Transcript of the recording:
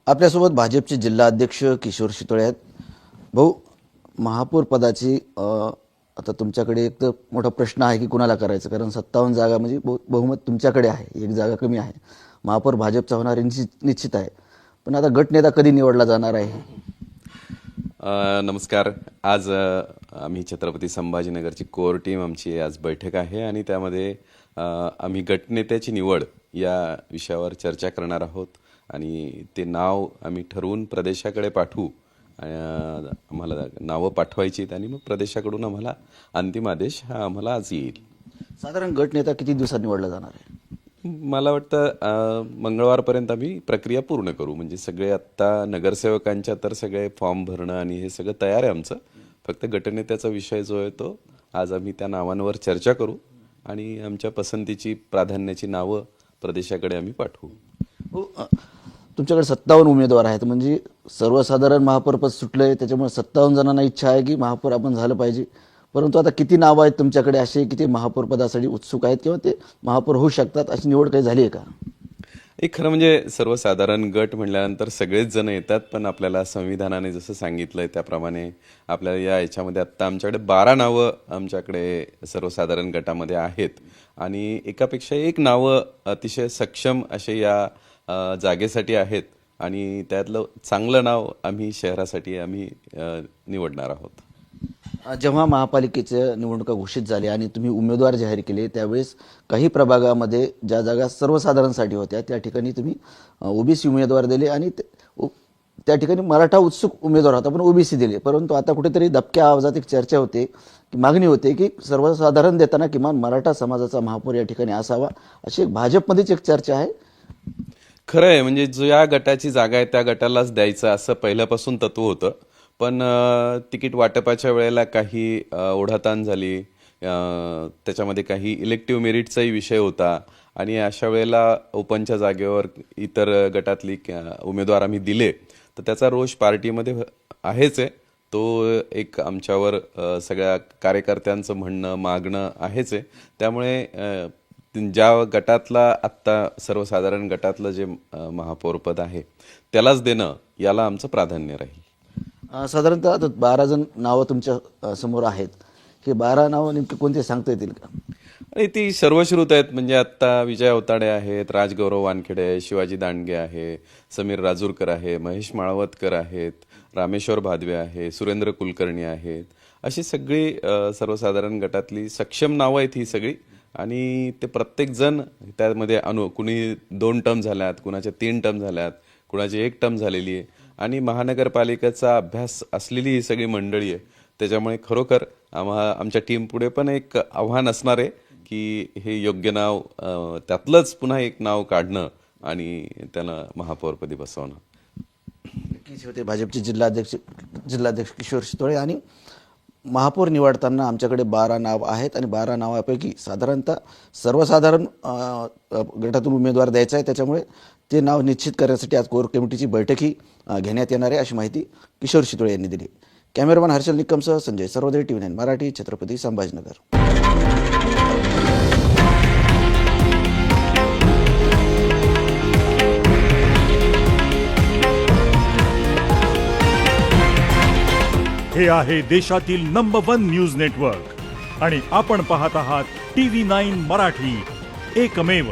आपल्यासोबत भाजपचे जिल्हा अध्यक्ष किशोर शितोळे आहेत. भाऊ, महापौर पदाची आता तुमच्याकडे एक तर मोठा प्रश्न आहे की कुणाला करायचं, कारण 57 जागा म्हणजे बहुमत तुमच्याकडे आहे, एक जागा कमी आहे. महापौर भाजपचा होणार निश्चित आहे, पण आता गटनेता कधी निवडला जाणार आहे? नमस्कार. आज आम्ही छत्रपती संभाजीनगरची कोर टीम आमची आज बैठक आहे आणि त्यामध्ये आम्ही गटनेत्याची निवड या विषयावर चर्चा करणार आहोत आणि ते नाव आम्ही ठरवून प्रदेशाकडे पाठवू. आम्हाला नावं पाठवायची आहेत आणि मग प्रदेशाकडून आम्हाला अंतिम आदेश हा आम्हाला आज येईल. साधारण गटनेता किती दिवसात निवडला जाणार आहे? मला वाटतं मंगळवारपर्यंत आम्ही प्रक्रिया पूर्ण करू. म्हणजे सगळे आत्ता नगरसेवकांच्या तर सगळे फॉर्म भरणं आणि हे सगळं तयार आहे आमचं. फक्त गटनेत्याचा विषय जो आहे तो आज आम्ही त्या नावांवर चर्चा करू आणि आमच्या पसंतीची प्राधान्याची नावं प्रदेशाकडे आम्ही पाठवू. तुमच्याकडे 57 उमेदवार आहेत, म्हणजे सर्वसाधारण महापौर पद सुटलंय, त्याच्यामुळे 57 जणांना इच्छा आहे की महापौर आपण झालं पाहिजे. परंतु आता किती नावं आहेत तुमच्याकडे असे की ते महापौर पदासाठी उत्सुक आहेत किंवा ते महापौर होऊ शकतात, अशी निवड काही झाली आहे का? एक खरं म्हणजे सर्वसाधारण गट म्हटल्यानंतर सगळेच जण येतात, पण आपल्याला संविधानाने जसं सांगितलंय त्याप्रमाणे आपल्याला याच्यामध्ये आत्ता आमच्याकडे 12 नावं आमच्याकडे सर्वसाधारण गटामध्ये आहेत आणि एकापेक्षा एक नावं अतिशय सक्षम असे या जागेसाठी आहेत आणि त्यातलं चांगलं नाव आम्ही शहरासाठी आम्ही निवडणार आहोत. जेव्हा महापालिकेच्या निवडणुका घोषित झाल्या आणि तुम्ही उमेदवार जाहीर केले, त्यावेळेस काही प्रभागामध्ये ज्या जागा सर्वसाधारणसाठी होत्या त्या ठिकाणी तुम्ही ओबीसी उमेदवार दिले आणि त्या ठिकाणी मराठा उत्सुक उमेदवार होता पण ओबीसी दिले. परंतु आता कुठेतरी दबक्या आवाजात एक चर्चा होते की मागणी होते की सर्वसाधारण देताना किमान मराठा समाजाचा महापौर या ठिकाणी असावा, अशी एक भाजपमध्येच एक चर्चा आहे. खरं आहे, म्हणजे जो या गटाची जागा आहे त्या गटालाच द्यायचं असं पहिल्यापासून तत्व होतं. पण तिकीट वाटपाच्या वेळेला काही ओढाताण झाली, त्याच्यामध्ये काही इलेक्टिव्ह मेरिटचाही विषय होता आणि अशा वेळेला ओपनच्या जागेवर इतर गटातली उमेदवार आम्ही दिले, तर त्याचा रोष पार्टीमध्ये आहेच आहे. तो एक आमच्यावर सगळ्या कार्यकर्त्यांचं म्हणणं मागणं आहेच आहे. त्यामुळे ज्या गटातला आत्ता सर्वसाधारण गटातलं जे महापौरपद आहे त्यालाच देणं याला आमचं प्राधान्य राहील. साधारणतः आता 12 जण नावं तुमच्या समोर आहेत, हे 12 नावं नेमके कोणते सांगता येतील का? आणि ती सर्वश्रुत आहेत. म्हणजे आत्ता विजय अवताडे आहेत, राजगौरव वानखेडे आहे, शिवाजी दांडगे आहे, समीर राजूरकर आहे, महेश माळवतकर आहेत, रामेश्वर भादवे आहे, सुरेंद्र कुलकर्णी आहेत. अशी सगळी सर्वसाधारण गटातली सक्षम नावं आहेत ही सगळी आणि ते प्रत्येक जण त्यामध्ये कुणी 2 टर्म झाल्यात, कुणाच्या 3 टर्म झाल्यात, कुणाची 1 टर्म झालेली आहे आणि महानगरपालिकेचा अभ्यास असलेली ही सगळी मंडळी आहे. त्याच्यामुळे खरोखर आमच्या टीम पुढे पण एक आव्हान असणार आहे की हे योग्य नाव त्यातलंच पुन्हा एक नाव काढणं आणि त्याला महापौरपदी बसवणं. नक्कीच होते भाजपचे जिल्हाध्यक्ष किशोर शितोळे. आणि महापौर निवडताना आमच्याकडे 12 नाव आहेत आणि 12 नावापैकी साधारणतः सर्वसाधारण गटातून उमेदवार द्यायचा आहे, त्याच्यामुळे ते नाव निश्चित करण्यासाठी आज कोर कमिटीची बैठकही घेण्यात येणार आहे, अशी माहिती किशोर शितोळे यांनी दिली. कॅमेरामॅन हर्षल निकमसह संजय सर्वोदय TV9 मराठी, छत्रपती संभाजीनगर. हे आहे देशातील नंबर 1 न्यूज नेटवर्क आणि आपण पाहत आहात TV9 मराठी, एकमेव.